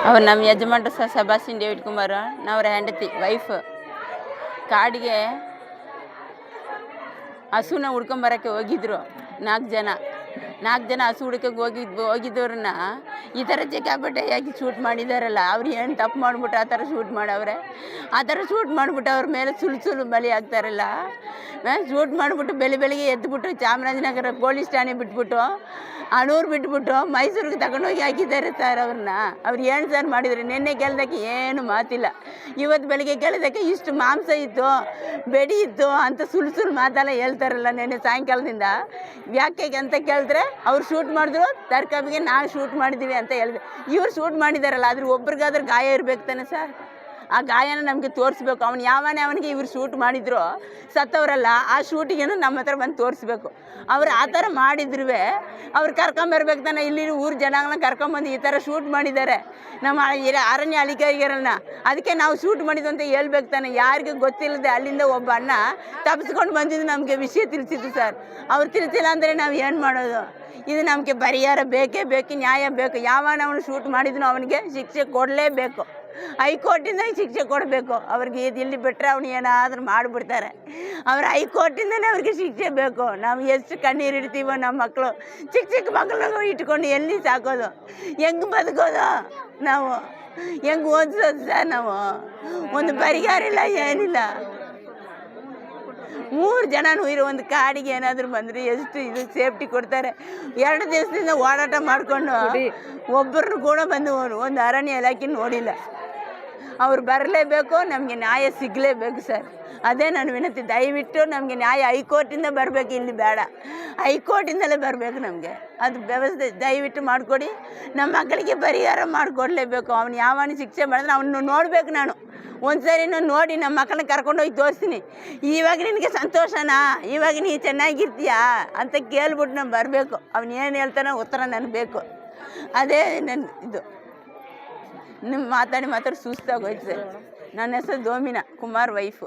ಅವ್ರು ನಮ್ಮ ಯಜಮಾನ್ರು ಸಬಾಷಿನ್ ಡೇವಿಡ್ ಕುಮಾರ್, ಅವರ ಹೆಂಡತಿ ವೈಫ್ ಕಾಡಿಗೆ ಹಸುನ ಹುಡ್ಕೊಂಬರೋಕ್ಕೆ ಹೋಗಿದ್ರು. 4 ಜನ ಹಸು ಹುಡ್ಕೋಕೆ ಹೋಗಿದ್ದವ್ರನ್ನ ಈ ಥರ ಜಗ್ಗಾಬಡ್ಡೆಯಾಗಿ ಶೂಟ್ ಮಾಡಿದಾರಲ್ಲ. ಅವ್ರು ಏನು ತಪ್ಪು ಮಾಡ್ಬಿಟ್ಟು ಆ ಥರ ಶೂಟ್ ಮಾಡವ್ರೆ. ಆ ಥರ ಶೂಟ್ ಮಾಡಿಬಿಟ್ಟು ಅವ್ರ ಮೇಲೆ ಸುಳ್ಳು ಬಲಿ ಆಗ್ತಾರಲ್ಲ. ಶೂಟ್ ಮಾಡಿಬಿಟ್ಟು ಬೆಳಿಗ್ಗೆ ಎದ್ದುಬಿಟ್ಟು ಚಾಮರಾಜನಗರ ಪೊಲೀಸ್ ಠಾಣೆ ಬಿಟ್ಬಿಟ್ಟು ಅಣೂರು ಬಿಟ್ಬಿಟ್ಟು ಮೈಸೂರಿಗೆ ತಗೊಂಡೋಗಿ ಹಾಕಿದ್ದಾರೆ ಸರ್ ಅವ್ರನ್ನ. ಅವ್ರು ಏನು ಸರ್ ಮಾಡಿದ್ರು? ನಿನ್ನೆ ಕೇಳಿದಕ್ಕೆ ಏನು ಮಾತಿಲ್ಲ. ಇವತ್ತು ಬೆಳಿಗ್ಗೆ ಕೇಳಿದಕ್ಕೆ ಇಷ್ಟು ಮಾಂಸ ಇತ್ತು, ಬೆಡಿ ಇತ್ತು ಅಂತ ಸುಳ್ಳು ಮಾತೆಲ್ಲ ಹೇಳ್ತಾರಲ್ಲ. ನೆನ್ನೆ ಸಾಯಂಕಾಲದಿಂದ ಯಾಕೆ ಅಂತ ಕೇಳಿದ್ರೆ ಅವ್ರು ಶೂಟ್ ಮಾಡಿದ್ರು, ತರ್ಕಬಿಗೆ ನಾವು ಶೂಟ್ ಮಾಡಿದ್ದೀವಿ ಅಂತ ಹೇಳಿದೆ. ಇವ್ರು ಶೂಟ್ ಮಾಡಿದಾರಲ್ಲ, ಆದ್ರೆ ಒಬ್ರಿಗಾದ್ರೂ ಗಾಯ ಇರ್ಬೇಕು ತಾನೆ ಸರ್. ಆ ಗಾಯನ ನಮಗೆ ತೋರಿಸ್ಬೇಕು. ಅವನಿಗೆ ಇವ್ರು ಶೂಟ್ ಮಾಡಿದ್ರು ಸತ್ತವರಲ್ಲ, ಆ ಶೂಟಿಗೇನು ನಮ್ಮ ಹತ್ರ ಬಂದು ತೋರಿಸ್ಬೇಕು. ಅವ್ರು ಆ ಥರ ಮಾಡಿದ್ರು ಅವ್ರು ಕರ್ಕೊಂಬರ್ಬೇಕು ತಾನೆ. ಇಲ್ಲಿ ಊರು ಜನಗಳನ್ನ ಕರ್ಕೊಂಬಂದು ಈ ಥರ ಶೂಟ್ ಮಾಡಿದ್ದಾರೆ ನಮ್ಮ ಅರಣ್ಯ ಅಧಿಕಾರಿಗಳನ್ನ. ಅದಕ್ಕೆ ನಾವು ಶೂಟ್ ಮಾಡಿದ್ದು ಅಂತ ಹೇಳ್ಬೇಕು ತಾನೆ. ಯಾರಿಗೂ ಗೊತ್ತಿಲ್ಲದೆ ಅಲ್ಲಿಂದ ಒಬ್ಬ ಅಣ್ಣ ತಪ್ಪಿಸ್ಕೊಂಡು ಬಂದಿದ್ದು ನಮಗೆ ವಿಷಯ ತಿಳಿಸಿದ್ದು ಸರ್. ಅವ್ರು ತಿಳಿಸಿಲ್ಲ ಅಂದರೆ ನಾವು ಏನು ಮಾಡೋದು? ಇದು ನಮಗೆ ಪರಿಹಾರ ಬೇಕೇ ಬೇಕು, ನ್ಯಾಯ ಬೇಕು. ಅವನು ಶೂಟ್ ಮಾಡಿದ್ನೋ ಅವನಿಗೆ ಶಿಕ್ಷೆ ಕೊಡಲೇಬೇಕು. ಹೈಕೋರ್ಟಿಂದ ಶಿಕ್ಷೆ ಕೊಡಬೇಕು. ಅವ್ರಿಗೆ ಇಲ್ಲಿ ಬಿಟ್ಟರೆ ಅವ್ನು ಏನಾದರೂ ಮಾಡಿಬಿಡ್ತಾರೆ. ಅವ್ರು ಹೈಕೋರ್ಟಿಂದನೇ ಅವ್ರಿಗೆ ಶಿಕ್ಷೆ ಬೇಕು. ನಾವು ಎಷ್ಟು ಕಣ್ಣೀರು ಇಡ್ತೀವೋ ನಮ್ಮ ಮಕ್ಕಳು, ಚಿಕ್ಕ ಮಕ್ಕಳು ಇಟ್ಕೊಂಡು ಎಲ್ಲಿ ಸಾಕೋದು? ಹೆಂಗೆ ಬದುಕೋದು ನಾವು? ಹೆಂಗೆ ಓದಿಸೋದು ಸರ್? ನಾವು ಒಂದು ಪರಿಹಾರ ಇಲ್ಲ, ಏನಿಲ್ಲ. 3 ಜನನೂ ಇರೋ ಒಂದು ಕಾಡಿಗೆ ಏನಾದರೂ ಬಂದರೆ ಎಷ್ಟು ಇದು ಸೇಫ್ಟಿ ಕೊಡ್ತಾರೆ? 2 ದಿವಸದಿಂದ ಓಡಾಟ ಮಾಡಿಕೊಂಡು ಒಬ್ಬರನ್ನು ಕೂಡ ಬಂದು ಒಂದು ಅರಣ್ಯ ಇಲಾಖೆ ನೋಡಿಲ್ಲ. ಅವ್ರು ಬರಲೇಬೇಕು, ನಮಗೆ ನ್ಯಾಯ ಸಿಗಲೇಬೇಕು ಸರ್. ಅದೇ ನಾನು ವಿನಂತಿ. ದಯವಿಟ್ಟು ನಮಗೆ ನ್ಯಾಯ ಹೈಕೋರ್ಟಿಂದ ಬರಬೇಕು, ಇಲ್ಲಿ ಬೇಡ, ಹೈಕೋರ್ಟಿಂದಲೇ ಬರಬೇಕು ನಮಗೆ. ಅದು ವ್ಯವಸ್ಥೆ ದಯವಿಟ್ಟು ಮಾಡಿಕೊಡಿ. ನಮ್ಮ ಮಕ್ಕಳಿಗೆ ಪರಿಹಾರ ಮಾಡಿಕೊಡ್ಲೇಬೇಕು. ಅವನು ಯಾವನು ಶಿಕ್ಷೆ ಮಾಡಿದ್ರೆ ಅವನು ನೋಡಬೇಕು. ನಾನು ಒಂದ್ಸರಿ ನೋಡಿ ನಮ್ಮ ಮಕ್ಕಳನ್ನ ಕರ್ಕೊಂಡೋಗಿ ತೋರಿಸ್ತೀನಿ. ಇವಾಗ ನಿನಗೆ ಸಂತೋಷನಾ? ಇವಾಗ ನೀ ಚೆನ್ನಾಗಿರ್ತೀಯಾ ಅಂತ ಕೇಳ್ಬಿಟ್ಟು ನಾನು ಬರಬೇಕು. ಅವನು ಏನು ಹೇಳ್ತಾನೋ ಉತ್ತರ ನನಗೆ ಬೇಕು. ಅದೇ ನನ್ನ ಇದು. ನಿಮ್ಮ ಮಾತಾಡಿ ಸುಸ್ತಾಗೋಯ್ತು ಸರ್. ನನ್ನ ಹೆಸರು ದೋಮಿನಾ ಕುಮಾರ್ ವೈಫು.